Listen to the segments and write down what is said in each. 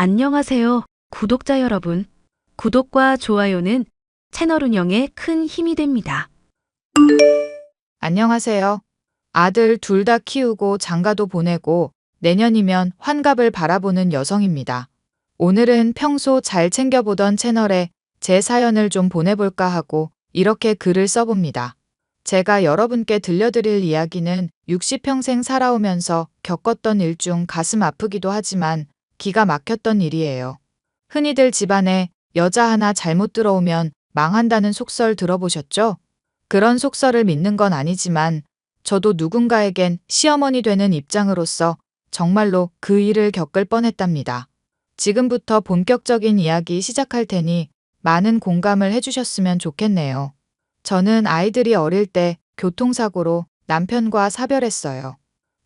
안녕하세요, 구독자 여러분. 구독과 좋아요는 채널 운영에 큰 힘이 됩니다. 안녕하세요. 아들 둘 다 키우고 장가도 보내고 내년이면 환갑을 바라보는 여성입니다. 오늘은 평소 잘 챙겨보던 채널에 제 사연을 좀 보내볼까 하고 이렇게 글을 써봅니다. 제가 여러분께 들려드릴 이야기는 60평생 살아오면서 겪었던 일 중 가슴 아프기도 하지만 기가 막혔던 일이에요. 흔히들 집안에 여자 하나 잘못 들어오면 망한다는 속설 들어보셨죠? 그런 속설을 믿는 건 아니지만 저도 누군가에겐 시어머니 되는 입장으로서 정말로 그 일을 겪을 뻔했답니다. 지금부터 본격적인 이야기 시작할 테니 많은 공감을 해주셨으면 좋겠네요. 저는 아이들이 어릴 때 교통사고로 남편과 사별했어요.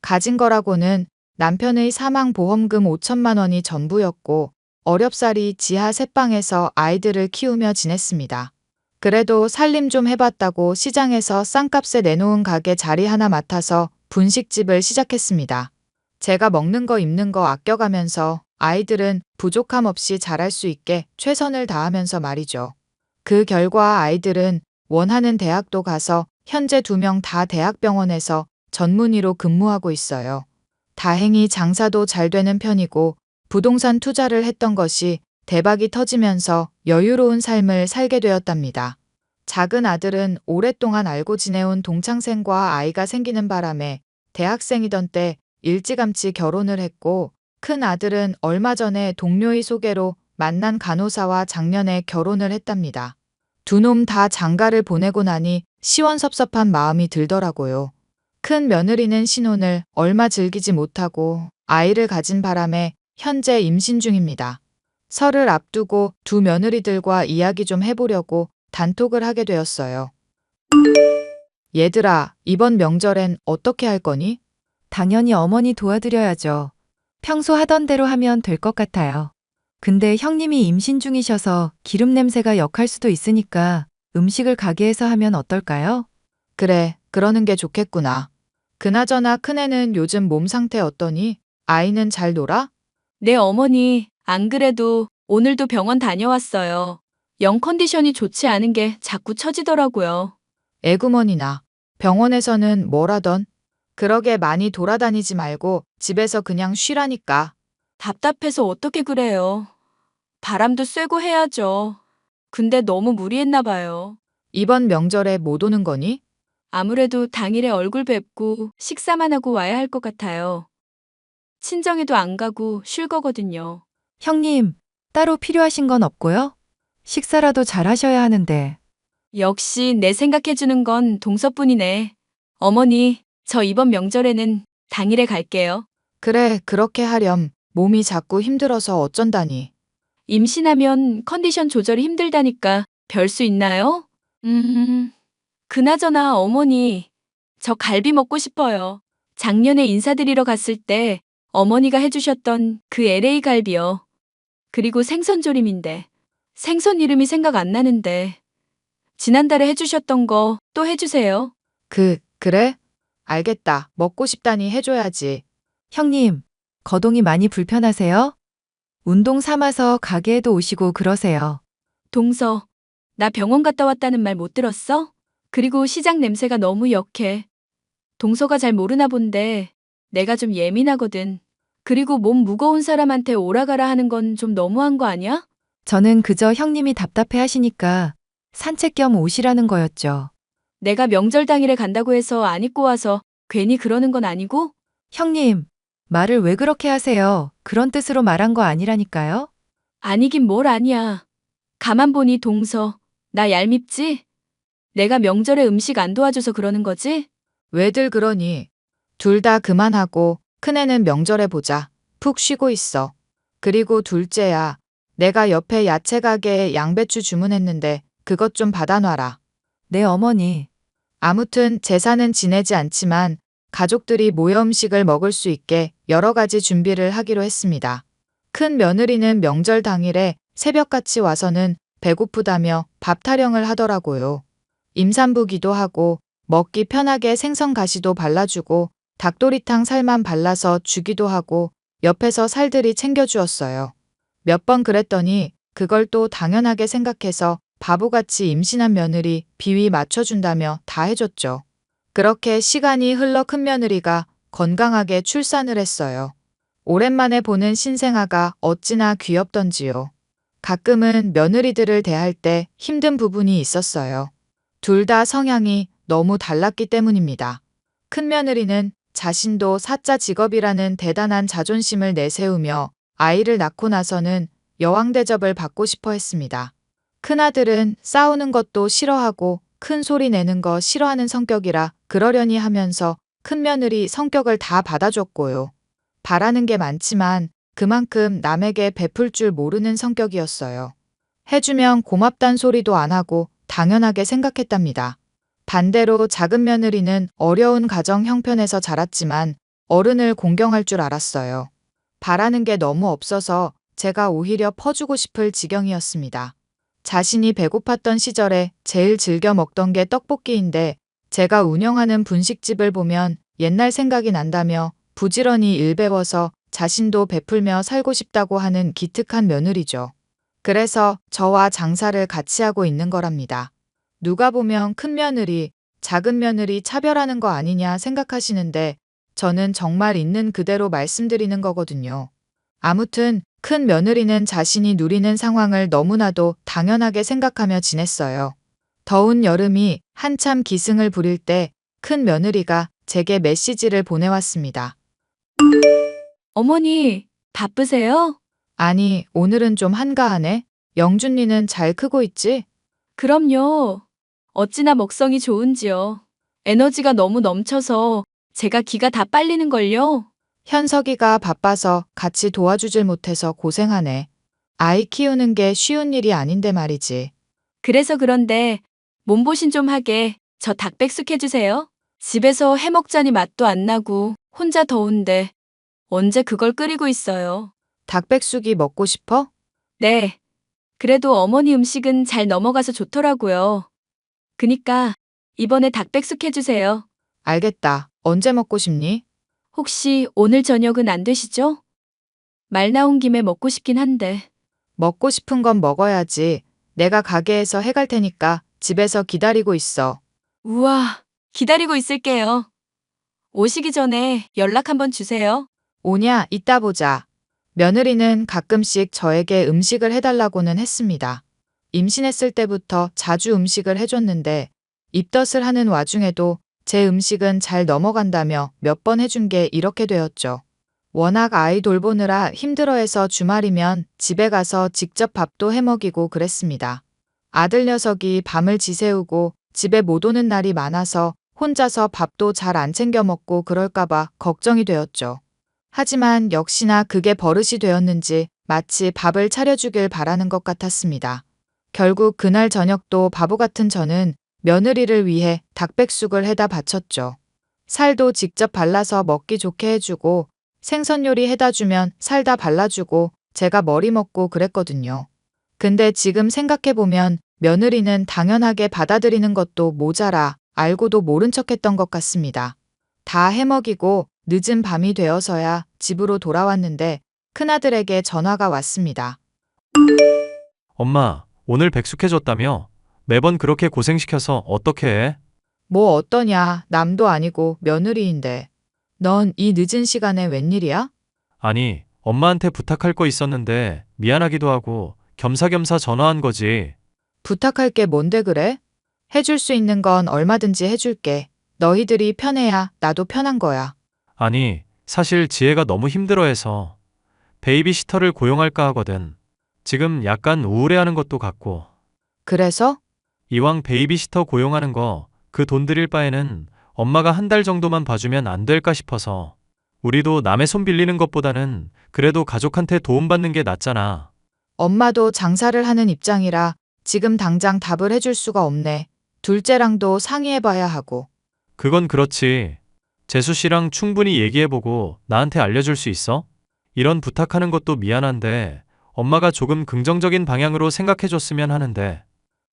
가진 거라고는 남편의 사망보험금 5천만 원이 전부였고 어렵사리 지하 셋방에서 아이들을 키우며 지냈습니다. 그래도 살림 좀 해봤다고 시장에서 싼값에 내놓은 가게 자리 하나 맡아서 분식집을 시작했습니다. 제가 먹는 거 입는 거 아껴가면서 아이들은 부족함 없이 자랄 수 있게 최선을 다하면서 말이죠. 그 결과 아이들은 원하는 대학도 가서 현재 2명 다 대학병원에서 전문의로 근무하고 있어요. 다행히 장사도 잘 되는 편이고 부동산 투자를 했던 것이 대박이 터지면서 여유로운 삶을 살게 되었답니다. 작은 아들은 오랫동안 알고 지내온 동창생과 아이가 생기는 바람에 대학생이던 때 일찌감치 결혼을 했고 큰 아들은 얼마 전에 동료의 소개로 만난 간호사와 작년에 결혼을 했답니다. 두 놈 다 장가를 보내고 나니 시원섭섭한 마음이 들더라고요. 큰 며느리는 신혼을 얼마 즐기지 못하고 아이를 가진 바람에 현재 임신 중입니다. 설을 앞두고 두 며느리들과 이야기 좀 해보려고 단톡을 하게 되었어요. 얘들아, 이번 명절엔 어떻게 할 거니? 당연히 어머니 도와드려야죠. 평소 하던 대로 하면 될 것 같아요. 근데 형님이 임신 중이셔서 기름 냄새가 역할 수도 있으니까 음식을 가게에서 하면 어떨까요? 그래, 그러는 게 좋겠구나. 그나저나 큰애는 요즘 몸 상태 어떠니? 아이는 잘 놀아? 네, 어머니. 안 그래도 오늘도 병원 다녀왔어요. 영 컨디션이 좋지 않은 게 자꾸 처지더라고요. 애구머니나. 병원에서는 뭘 하던? 그러게 많이 돌아다니지 말고 집에서 그냥 쉬라니까. 답답해서 어떻게 그래요. 바람도 쐬고 해야죠. 근데 너무 무리했나 봐요. 이번 명절에 못 오는 거니? 아무래도 당일에 얼굴 뵙고 식사만 하고 와야 할 것 같아요. 친정에도 안 가고 쉴 거거든요. 형님, 따로 필요하신 건 없고요? 식사라도 잘 하셔야 하는데. 역시 내 생각해주는 건 동서뿐이네. 어머니, 저 이번 명절에는 당일에 갈게요. 그래, 그렇게 하렴. 몸이 자꾸 힘들어서 어쩐다니. 임신하면 컨디션 조절이 힘들다니까 별 수 있나요? 그나저나 어머니, 저 갈비 먹고 싶어요. 작년에 인사드리러 갔을 때 어머니가 해주셨던 그 LA 갈비요. 그리고 생선조림인데 생선 이름이 생각 안 나는데 지난달에 해주셨던 거 또 해주세요. 그래? 알겠다. 먹고 싶다니 해줘야지. 형님, 거동이 많이 불편하세요? 운동 삼아서 가게에도 오시고 그러세요. 동서, 나 병원 갔다 왔다는 말 못 들었어? 그리고 시장 냄새가 너무 역해. 동서가 잘 모르나 본데 내가 좀 예민하거든. 그리고 몸 무거운 사람한테 오라가라 하는 건 좀 너무한 거 아니야? 저는 그저 형님이 답답해 하시니까 산책 겸 오시라는 거였죠. 내가 명절 당일에 간다고 해서 안 입고 와서 괜히 그러는 건 아니고? 형님, 말을 왜 그렇게 하세요? 그런 뜻으로 말한 거 아니라니까요? 아니긴 뭘 아니야. 가만 보니 동서, 나 얄밉지? 내가 명절에 음식 안 도와줘서 그러는 거지? 왜들 그러니? 둘 다 그만하고 큰애는 명절에 보자. 푹 쉬고 있어. 그리고 둘째야. 내가 옆에 야채 가게에 양배추 주문했는데 그것 좀 받아놔라. 네, 어머니. 아무튼 제사는 지내지 않지만 가족들이 모여 음식을 먹을 수 있게 여러 가지 준비를 하기로 했습니다. 큰 며느리는 명절 당일에 새벽같이 와서는 배고프다며 밥 타령을 하더라고요. 임산부기도 하고 먹기 편하게 생선 가시도 발라주고 닭도리탕 살만 발라서 주기도 하고 옆에서 살들이 챙겨주었어요. 몇 번 그랬더니 그걸 또 당연하게 생각해서 바보같이 임신한 며느리 비위 맞춰준다며 다 해줬죠. 그렇게 시간이 흘러 큰며느리가 건강하게 출산을 했어요. 오랜만에 보는 신생아가 어찌나 귀엽던지요. 가끔은 며느리들을 대할 때 힘든 부분이 있었어요. 둘 다 성향이 너무 달랐기 때문입니다. 큰며느리는 자신도 사자 직업이라는 대단한 자존심을 내세우며 아이를 낳고 나서는 여왕 대접을 받고 싶어 했습니다. 큰아들은 싸우는 것도 싫어하고 큰 소리 내는 거 싫어하는 성격이라 그러려니 하면서 큰며느리 성격을 다 받아줬고요. 바라는 게 많지만 그만큼 남에게 베풀 줄 모르는 성격이었어요. 해주면 고맙단 소리도 안 하고 당연하게 생각했답니다. 반대로 작은 며느리는 어려운 가정 형편에서 자랐지만 어른을 공경할 줄 알았어요. 바라는 게 너무 없어서 제가 오히려 퍼주고 싶을 지경이었습니다. 자신이 배고팠던 시절에 제일 즐겨 먹던 게 떡볶이인데 제가 운영하는 분식집을 보면 옛날 생각이 난다며 부지런히 일 배워서 자신도 베풀며 살고 싶다고 하는 기특한 며느리죠. 그래서 저와 장사를 같이 하고 있는 거랍니다. 누가 보면 큰 며느리, 작은 며느리 차별하는 거 아니냐 생각하시는데 저는 정말 있는 그대로 말씀드리는 거거든요. 아무튼 큰 며느리는 자신이 누리는 상황을 너무나도 당연하게 생각하며 지냈어요. 더운 여름이 한참 기승을 부릴 때 큰 며느리가 제게 메시지를 보내왔습니다. 어머니, 바쁘세요? 아니, 오늘은 좀 한가하네. 영준이는 잘 크고 있지? 그럼요. 어찌나 먹성이 좋은지요. 에너지가 너무 넘쳐서 제가 기가 다 빨리는걸요. 현석이가 바빠서 같이 도와주질 못해서 고생하네. 아이 키우는 게 쉬운 일이 아닌데 말이지. 그래서 그런데 몸보신 좀 하게 저 닭백숙 해주세요. 집에서 해먹자니 맛도 안 나고 혼자 더운데 언제 그걸 끓이고 있어요. 닭백숙이 먹고 싶어? 네. 그래도 어머니 음식은 잘 넘어가서 좋더라고요. 그니까 이번에 닭백숙 해주세요. 알겠다. 언제 먹고 싶니? 혹시 오늘 저녁은 안 되시죠? 말 나온 김에 먹고 싶긴 한데. 먹고 싶은 건 먹어야지. 내가 가게에서 해갈 테니까 집에서 기다리고 있어. 우와, 기다리고 있을게요. 오시기 전에 연락 한번 주세요. 오냐, 이따 보자. 며느리는 가끔씩 저에게 음식을 해달라고는 했습니다. 임신했을 때부터 자주 음식을 해줬는데 입덧을 하는 와중에도 제 음식은 잘 넘어간다며 몇 번 해준 게 이렇게 되었죠. 워낙 아이 돌보느라 힘들어해서 주말이면 집에 가서 직접 밥도 해먹이고 그랬습니다. 아들 녀석이 밤을 지새우고 집에 못 오는 날이 많아서 혼자서 밥도 잘 안 챙겨 먹고 그럴까봐 걱정이 되었죠. 하지만 역시나 그게 버릇이 되었는지 마치 밥을 차려주길 바라는 것 같았습니다. 결국 그날 저녁도 바보 같은 저는 며느리를 위해 닭백숙을 해다 바쳤죠. 살도 직접 발라서 먹기 좋게 해주고 생선 요리 해다 주면 살다 발라주고 제가 머리 먹고 그랬거든요. 근데 지금 생각해보면 며느리는 당연하게 받아들이는 것도 모자라 알고도 모른 척했던 것 같습니다. 다 해먹이고 늦은 밤이 되어서야 집으로 돌아왔는데 큰아들에게 전화가 왔습니다. 엄마, 오늘 백숙해줬다며? 매번 그렇게 고생시켜서 어떻게 해? 뭐 어떠냐, 남도 아니고 며느리인데. 넌 이 늦은 시간에 웬일이야? 아니, 엄마한테 부탁할 거 있었는데 미안하기도 하고 겸사겸사 전화한 거지. 부탁할 게 뭔데 그래? 해줄 수 있는 건 얼마든지 해줄게. 너희들이 편해야 나도 편한 거야. 아니, 사실 지혜가 너무 힘들어해서 베이비시터를 고용할까 하거든. 지금 약간 우울해하는 것도 같고. 그래서? 이왕 베이비시터 고용하는 거 그 돈 들일 바에는 엄마가 한 달 정도만 봐주면 안 될까 싶어서. 우리도 남의 손 빌리는 것보다는 그래도 가족한테 도움받는 게 낫잖아. 엄마도 장사를 하는 입장이라 지금 당장 답을 해줄 수가 없네. 둘째랑도 상의해봐야 하고. 그건 그렇지. 재수 씨랑 충분히 얘기해보고 나한테 알려줄 수 있어? 이런 부탁하는 것도 미안한데 엄마가 조금 긍정적인 방향으로 생각해줬으면 하는데.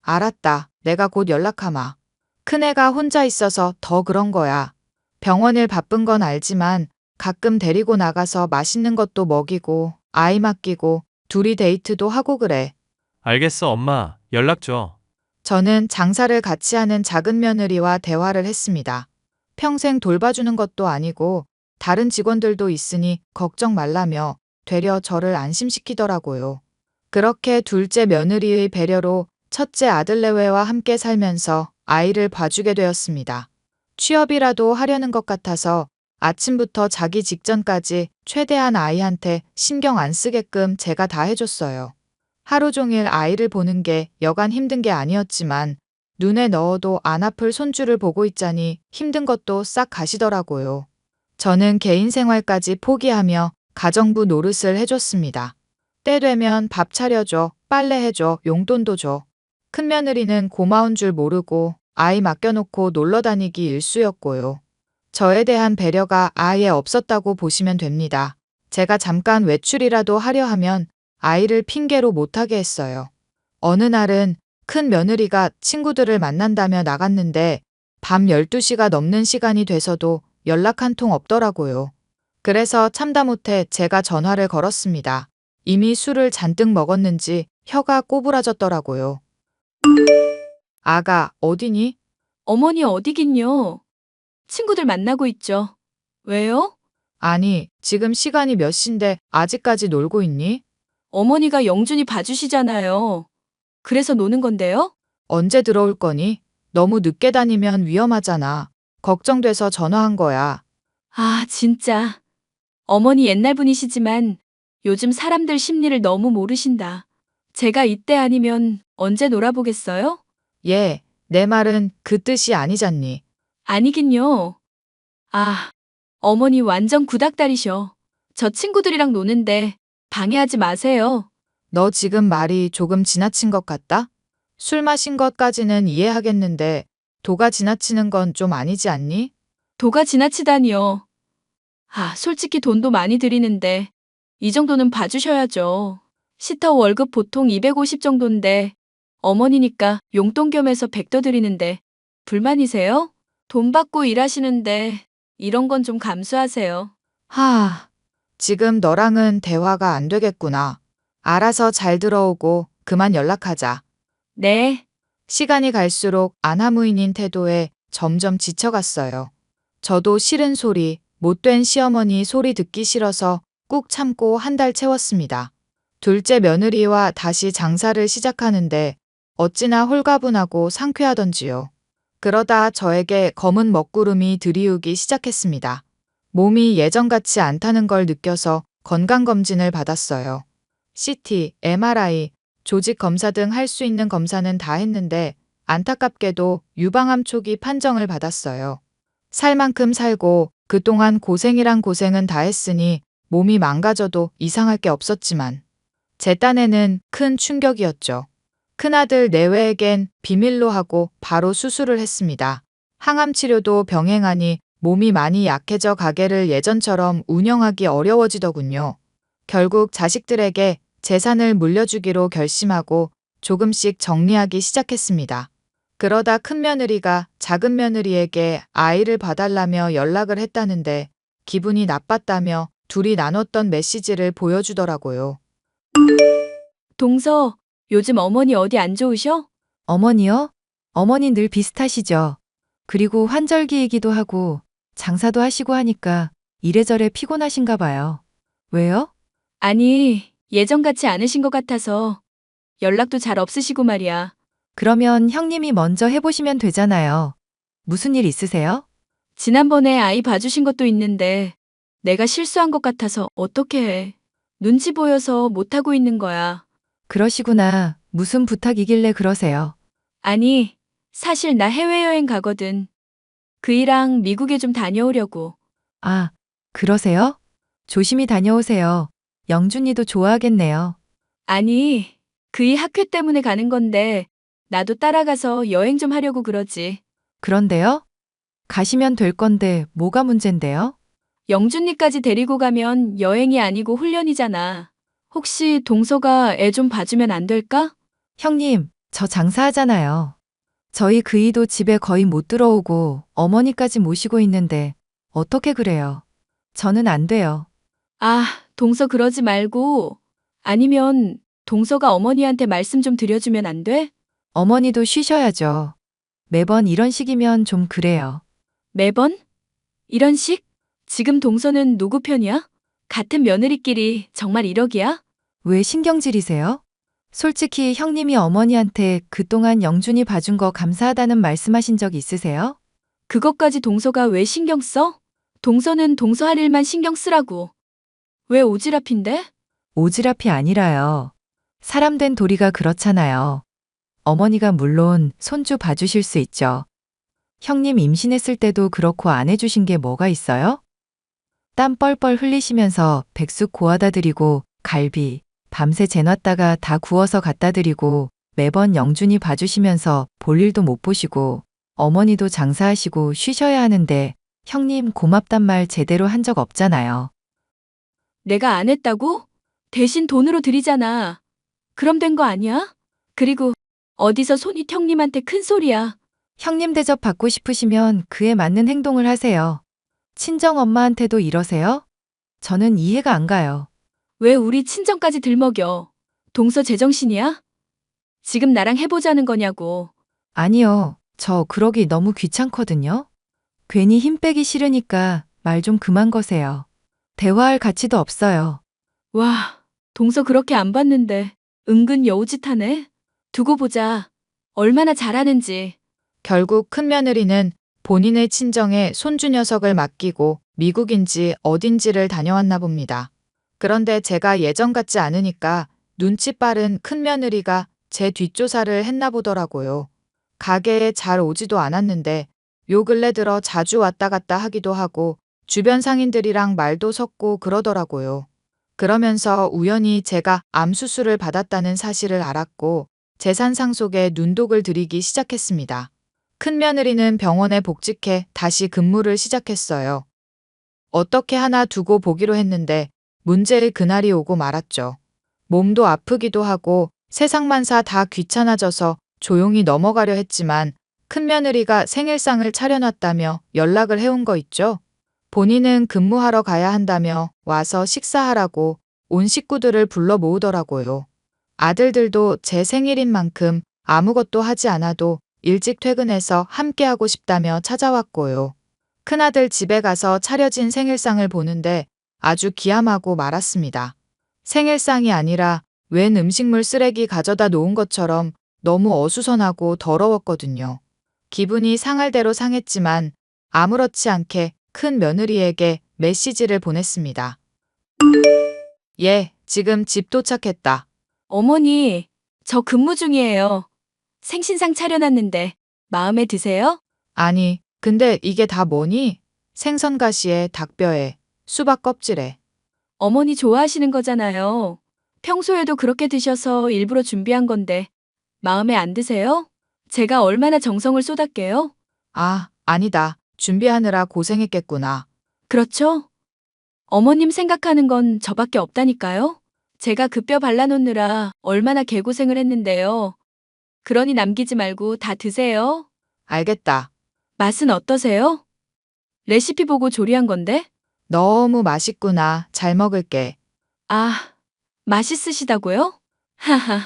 알았다. 내가 곧 연락하마. 큰애가 혼자 있어서 더 그런 거야. 병원일 바쁜 건 알지만 가끔 데리고 나가서 맛있는 것도 먹이고 아이 맡기고 둘이 데이트도 하고 그래. 알겠어, 엄마. 연락 줘. 저는 장사를 같이 하는 작은 며느리와 대화를 했습니다. 평생 돌봐주는 것도 아니고 다른 직원들도 있으니 걱정 말라며 되려 저를 안심시키더라고요. 그렇게 둘째 며느리의 배려로 첫째 아들 내외와 함께 살면서 아이를 봐주게 되었습니다. 취업이라도 하려는 것 같아서 아침부터 자기 직전까지 최대한 아이한테 신경 안 쓰게끔 제가 다 해줬어요. 하루 종일 아이를 보는 게 여간 힘든 게 아니었지만 눈에 넣어도 안 아플 손주를 보고 있자니 힘든 것도 싹 가시더라고요. 저는 개인 생활까지 포기하며 가정부 노릇을 해줬습니다. 때 되면 밥 차려줘, 빨래해줘, 용돈도 줘. 큰며느리는 고마운 줄 모르고 아이 맡겨놓고 놀러 다니기 일쑤였고요. 저에 대한 배려가 아예 없었다고 보시면 됩니다. 제가 잠깐 외출이라도 하려 하면 아이를 핑계로 못하게 했어요. 어느 날은 큰 며느리가 친구들을 만난다며 나갔는데 밤 12시가 넘는 시간이 돼서도 연락 한 통 없더라고요. 그래서 참다 못해 제가 전화를 걸었습니다. 이미 술을 잔뜩 먹었는지 혀가 꼬부라졌더라고요. 아가, 어디니? 어머니 어디긴요? 친구들 만나고 있죠. 왜요? 아니, 지금 시간이 몇 시인데 아직까지 놀고 있니? 어머니가 영준이 봐주시잖아요. 그래서 노는 건데요? 언제 들어올 거니? 너무 늦게 다니면 위험하잖아. 걱정돼서 전화한 거야. 아, 진짜. 어머니 옛날 분이시지만 요즘 사람들 심리를 너무 모르신다. 제가 이때 아니면 언제 놀아보겠어요? 예, 내 말은 그 뜻이 아니잖니. 아니긴요. 아, 어머니 완전 구닥다리셔. 저 친구들이랑 노는데 방해하지 마세요. 너 지금 말이 조금 지나친 것 같다? 술 마신 것까지는 이해하겠는데 도가 지나치는 건 좀 아니지 않니? 도가 지나치다니요. 아, 솔직히 돈도 많이 드리는데 이 정도는 봐주셔야죠. 시터 월급 보통 250 정도인데 어머니니까 용돈 겸해서 100 더 드리는데 불만이세요? 돈 받고 일하시는데 이런 건 좀 감수하세요. 지금 너랑은 대화가 안 되겠구나. 알아서 잘 들어오고 그만 연락하자. 네, 시간이 갈수록 안하무인인 태도에 점점 지쳐갔어요. 저도 싫은 소리, 못된 시어머니 소리 듣기 싫어서 꾹 참고 한 달 채웠습니다. 둘째 며느리와 다시 장사를 시작하는데 어찌나 홀가분하고 상쾌하던지요. 그러다 저에게 검은 먹구름이 들이우기 시작했습니다. 몸이 예전 같지 않다는 걸 느껴서 건강검진을 받았어요. CT, MRI, 조직 검사 등 할 수 있는 검사는 다 했는데 안타깝게도 유방암 초기 판정을 받았어요. 살 만큼 살고 그동안 고생이란 고생은 다 했으니 몸이 망가져도 이상할 게 없었지만 제 딴에는 큰 충격이었죠. 큰아들 내외에겐 비밀로 하고 바로 수술을 했습니다. 항암 치료도 병행하니 몸이 많이 약해져 가게를 예전처럼 운영하기 어려워지더군요. 결국 자식들에게 재산을 물려주기로 결심하고 조금씩 정리하기 시작했습니다. 그러다 큰 며느리가 작은 며느리에게 아이를 봐달라며 연락을 했다는데 기분이 나빴다며 둘이 나눴던 메시지를 보여주더라고요. 동서, 요즘 어머니 어디 안 좋으셔? 어머니요? 어머니 늘 비슷하시죠. 그리고 환절기이기도 하고 장사도 하시고 하니까 이래저래 피곤하신가 봐요. 왜요? 아니, 예전 같지 않으신 것 같아서 연락도 잘 없으시고 말이야. 그러면 형님이 먼저 해보시면 되잖아요. 무슨 일 있으세요? 지난번에 아이 봐주신 것도 있는데 내가 실수한 것 같아서 어떻게 해. 눈치 보여서 못하고 있는 거야. 그러시구나. 무슨 부탁이길래 그러세요? 아니, 사실 나 해외여행 가거든. 그이랑 미국에 좀 다녀오려고. 아, 그러세요? 조심히 다녀오세요. 영준이도 좋아하겠네요. 아니, 그이 학회 때문에 가는 건데 나도 따라가서 여행 좀 하려고 그러지. 그런데요? 가시면 될 건데 뭐가 문젠데요? 영준이까지 데리고 가면 여행이 아니고 훈련이잖아. 혹시 동서가 애 좀 봐주면 안 될까? 형님, 저 장사하잖아요. 저희 그이도 집에 거의 못 들어오고 어머니까지 모시고 있는데 어떻게 그래요? 저는 안 돼요. 아, 동서 그러지 말고 아니면 동서가 어머니한테 말씀 좀 드려주면 안 돼? 어머니도 쉬셔야죠. 매번 이런 식이면 좀 그래요. 매번? 이런 식? 지금 동서는 누구 편이야? 같은 며느리끼리 정말 이러기야? 왜 신경질이세요? 솔직히 형님이 어머니한테 그동안 영준이 봐준 거 감사하다는 말씀하신 적 있으세요? 그것까지 동서가 왜 신경 써? 동서는 동서 할 일만 신경 쓰라고. 왜 오지랖인데? 오지랖이 아니라요. 사람 된 도리가 그렇잖아요. 어머니가 물론 손주 봐주실 수 있죠. 형님 임신했을 때도 그렇고 안 해주신 게 뭐가 있어요? 땀 뻘뻘 흘리시면서 백숙 고아다 드리고 갈비, 밤새 재놨다가 다 구워서 갖다 드리고 매번 영준이 봐주시면서 볼 일도 못 보시고 어머니도 장사하시고 쉬셔야 하는데 형님 고맙단 말 제대로 한 적 없잖아요. 내가 안 했다고? 대신 돈으로 드리잖아. 그럼 된 거 아니야? 그리고 어디서 손이 형님한테 큰 소리야. 형님 대접 받고 싶으시면 그에 맞는 행동을 하세요. 친정 엄마한테도 이러세요? 저는 이해가 안 가요. 왜 우리 친정까지 들먹여? 동서 제정신이야? 지금 나랑 해보자는 거냐고. 아니요. 저 그러기 너무 귀찮거든요. 괜히 힘 빼기 싫으니까 말 좀 그만 거세요. 대화할 가치도 없어요. 와, 동서 그렇게 안 봤는데 은근 여우짓하네. 두고 보자. 얼마나 잘하는지. 결국 큰며느리는 본인의 친정에 손주 녀석을 맡기고 미국인지 어딘지를 다녀왔나 봅니다. 그런데 제가 예전 같지 않으니까 눈치 빠른 큰며느리가 제 뒷조사를 했나 보더라고요. 가게에 잘 오지도 않았는데 요 근래 들어 자주 왔다 갔다 하기도 하고 주변 상인들이랑 말도 섞고 그러더라고요. 그러면서 우연히 제가 암 수술을 받았다는 사실을 알았고 재산 상속에 눈독을 들이기 시작했습니다. 큰며느리는 병원에 복직해 다시 근무를 시작했어요. 어떻게 하나 두고 보기로 했는데 문제의 그날이 오고 말았죠. 몸도 아프기도 하고 세상만사 다 귀찮아져서 조용히 넘어가려 했지만 큰며느리가 생일상을 차려놨다며 연락을 해온 거 있죠. 본인은 근무하러 가야 한다며 와서 식사하라고 온 식구들을 불러 모으더라고요. 아들들도 제 생일인 만큼 아무것도 하지 않아도 일찍 퇴근해서 함께하고 싶다며 찾아왔고요. 큰아들 집에 가서 차려진 생일상을 보는데 아주 기함하고 말았습니다. 생일상이 아니라 웬 음식물 쓰레기 가져다 놓은 것처럼 너무 어수선하고 더러웠거든요. 기분이 상할 대로 상했지만 아무렇지 않게 큰 며느리에게 메시지를 보냈습니다. 예, 지금 집 도착했다. 어머니, 저 근무 중이에요. 생신상 차려놨는데 마음에 드세요? 아니, 근데 이게 다 뭐니? 생선가시에 닭뼈에 수박 껍질에. 어머니 좋아하시는 거잖아요. 평소에도 그렇게 드셔서 일부러 준비한 건데 마음에 안 드세요? 제가 얼마나 정성을 쏟았게요? 아, 아니다. 준비하느라 고생했겠구나. 그렇죠? 어머님 생각하는 건 저밖에 없다니까요? 제가 그 뼈 발라놓느라 얼마나 개고생을 했는데요. 그러니 남기지 말고 다 드세요. 알겠다. 맛은 어떠세요? 레시피 보고 조리한 건데? 너무 맛있구나. 잘 먹을게. 아, 맛있으시다고요? 하하,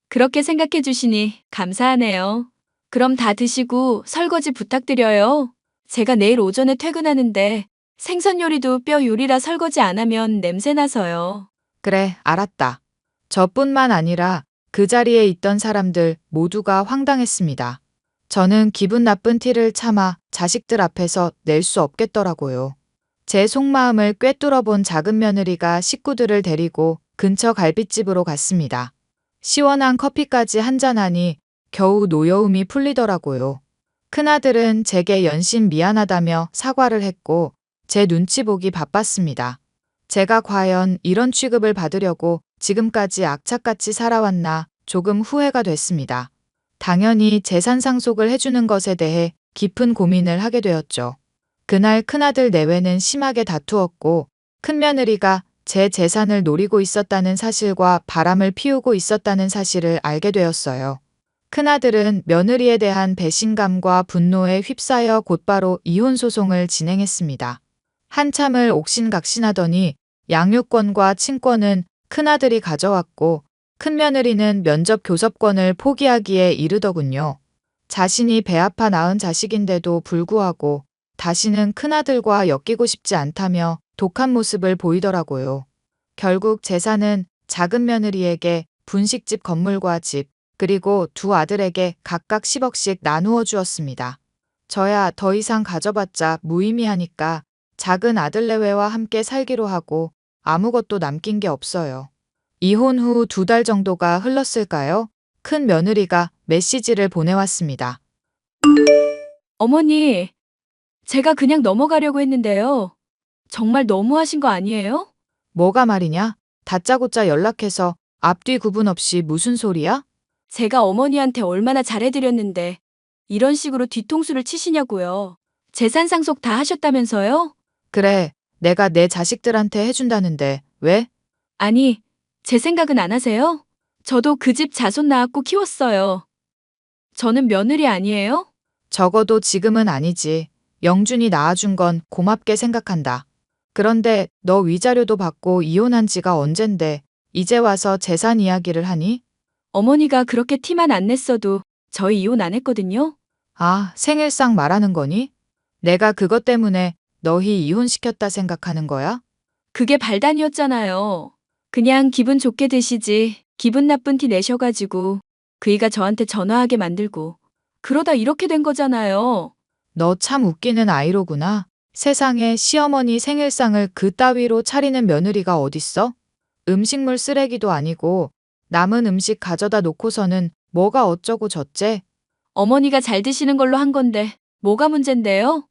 그렇게 생각해 주시니 감사하네요. 그럼 다 드시고 설거지 부탁드려요. 제가 내일 오전에 퇴근하는데 생선 요리도 뼈 요리라 설거지 안 하면 냄새 나서요. 그래, 알았다. 저뿐만 아니라 그 자리에 있던 사람들 모두가 황당했습니다. 저는 기분 나쁜 티를 참아 자식들 앞에서 낼 수 없겠더라고요. 제 속마음을 꿰뚫어 본 작은 며느리가 식구들을 데리고 근처 갈빗집으로 갔습니다. 시원한 커피까지 한잔하니 겨우 노여움이 풀리더라고요. 큰아들은 제게 연신 미안하다며 사과를 했고 제 눈치 보기 바빴습니다. 제가 과연 이런 취급을 받으려고 지금까지 악착같이 살아왔나 조금 후회가 됐습니다. 당연히 재산 상속을 해주는 것에 대해 깊은 고민을 하게 되었죠. 그날 큰아들 내외는 심하게 다투었고 큰며느리가 제 재산을 노리고 있었다는 사실과 바람을 피우고 있었다는 사실을 알게 되었어요. 큰아들은 며느리에 대한 배신감과 분노에 휩싸여 곧바로 이혼 소송을 진행했습니다. 한참을 옥신각신하더니 양육권과 친권은 큰아들이 가져왔고 큰며느리는 면접 교섭권을 포기하기에 이르더군요. 자신이 배 아파 낳은 자식인데도 불구하고 다시는 큰아들과 엮이고 싶지 않다며 독한 모습을 보이더라고요. 결국 재산은 작은 며느리에게 분식집 건물과 집, 그리고 두 아들에게 각각 10억씩 나누어 주었습니다. 저야 더 이상 가져봤자 무의미하니까 작은 아들 내외와 함께 살기로 하고 아무것도 남긴 게 없어요. 이혼 후 2달 정도가 흘렀을까요? 큰 며느리가 메시지를 보내왔습니다. 어머니, 제가 그냥 넘어가려고 했는데요. 정말 너무하신 거 아니에요? 뭐가 말이냐? 다짜고짜 연락해서 앞뒤 구분 없이 무슨 소리야? 제가 어머니한테 얼마나 잘해드렸는데 이런 식으로 뒤통수를 치시냐고요. 재산 상속 다 하셨다면서요? 그래, 내가 내 자식들한테 해준다는데 왜? 아니, 제 생각은 안 하세요? 저도 그 집 자손 낳았고 키웠어요. 저는 며느리 아니에요? 적어도 지금은 아니지. 영준이 낳아준 건 고맙게 생각한다. 그런데 너 위자료도 받고 이혼한 지가 언젠데 이제 와서 재산 이야기를 하니? 어머니가 그렇게 티만 안 냈어도 저희 이혼 안 했거든요. 아, 생일상 말하는 거니? 내가 그것 때문에 너희 이혼시켰다 생각하는 거야? 그게 발단이었잖아요. 그냥 기분 좋게 드시지 기분 나쁜 티 내셔가지고 그이가 저한테 전화하게 만들고 그러다 이렇게 된 거잖아요. 너 참 웃기는 아이로구나. 세상에 시어머니 생일상을 그따위로 차리는 며느리가 어딨어? 음식물 쓰레기도 아니고 남은 음식 가져다 놓고서는 뭐가 어쩌고 저째? 어머니가 잘 드시는 걸로 한 건데 뭐가 문젠데요?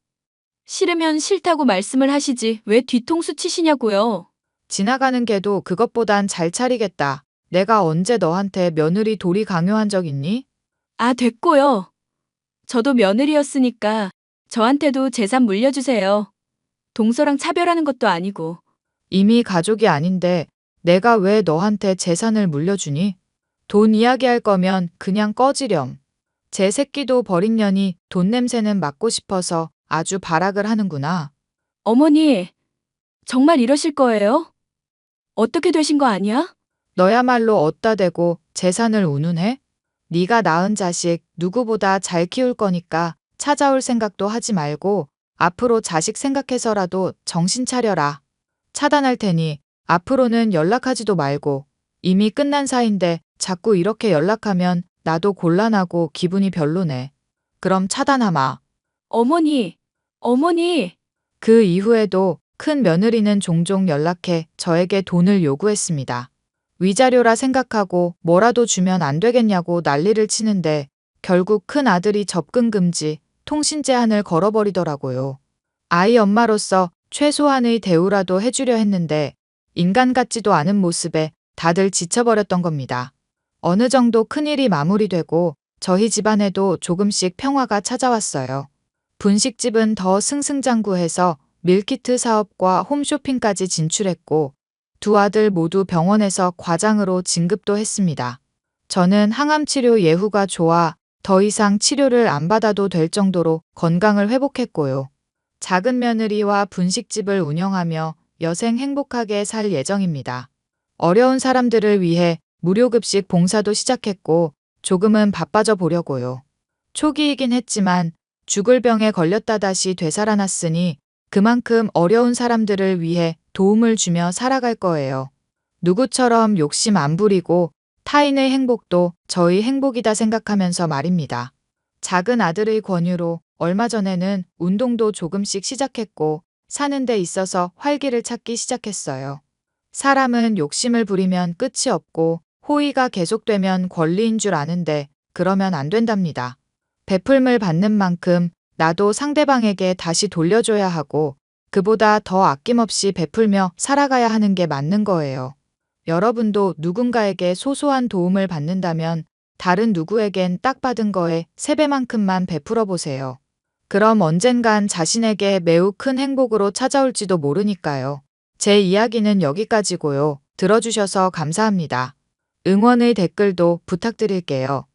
싫으면 싫다고 말씀을 하시지 왜 뒤통수 치시냐고요. 지나가는 개도 그것보단 잘 차리겠다. 내가 언제 너한테 며느리 도리 강요한 적 있니? 아, 됐고요. 저도 며느리였으니까 저한테도 재산 물려주세요. 동서랑 차별하는 것도 아니고. 이미 가족이 아닌데 내가 왜 너한테 재산을 물려주니? 돈 이야기할 거면 그냥 꺼지렴. 제 새끼도 버린 년이 돈 냄새는 맡고 싶어서 아주 발악을 하는구나. 어머니, 정말 이러실 거예요? 어떻게 되신 거 아니야? 너야말로 어따 대고 재산을 운운해? 네가 낳은 자식 누구보다 잘 키울 거니까 찾아올 생각도 하지 말고 앞으로 자식 생각해서라도 정신 차려라. 차단할 테니 앞으로는 연락하지도 말고 이미 끝난 사이인데 자꾸 이렇게 연락하면 나도 곤란하고 기분이 별로네. 그럼 차단하마. 어머니, 어머니. 그 이후에도 큰 며느리는 종종 연락해 저에게 돈을 요구했습니다. 위자료라 생각하고 뭐라도 주면 안 되겠냐고 난리를 치는데 결국 큰 아들이 접근 금지, 통신 제한을 걸어버리더라고요. 아이 엄마로서 최소한의 대우라도 해주려 했는데 인간 같지도 않은 모습에 다들 지쳐버렸던 겁니다. 어느 정도 큰일이 마무리되고 저희 집안에도 조금씩 평화가 찾아왔어요. 분식집은 더 승승장구해서 밀키트 사업과 홈쇼핑까지 진출했고 두 아들 모두 병원에서 과장으로 진급도 했습니다. 저는 항암치료 예후가 좋아 더 이상 치료를 안 받아도 될 정도로 건강을 회복했고요. 작은 며느리와 분식집을 운영하며 여생 행복하게 살 예정입니다. 어려운 사람들을 위해 무료급식 봉사도 시작했고 조금은 바빠져 보려고요. 초기이긴 했지만 죽을 병에 걸렸다 다시 되살아났으니 그만큼 어려운 사람들을 위해 도움을 주며 살아갈 거예요. 누구처럼 욕심 안 부리고 타인의 행복도 저희 행복이다 생각하면서 말입니다. 작은 아들의 권유로 얼마 전에는 운동도 조금씩 시작했고 사는 데 있어서 활기를 찾기 시작했어요. 사람은 욕심을 부리면 끝이 없고 호의가 계속되면 권리인 줄 아는데 그러면 안 된답니다. 베풀물 받는 만큼 나도 상대방에게 다시 돌려줘야 하고 그보다 더 아낌없이 베풀며 살아가야 하는 게 맞는 거예요. 여러분도 누군가에게 소소한 도움을 받는다면 다른 누구에겐 딱 받은 거에 3배만큼만 베풀어 보세요. 그럼 언젠간 자신에게 매우 큰 행복으로 찾아올지도 모르니까요. 제 이야기는 여기까지고요. 들어주셔서 감사합니다. 응원의 댓글도 부탁드릴게요.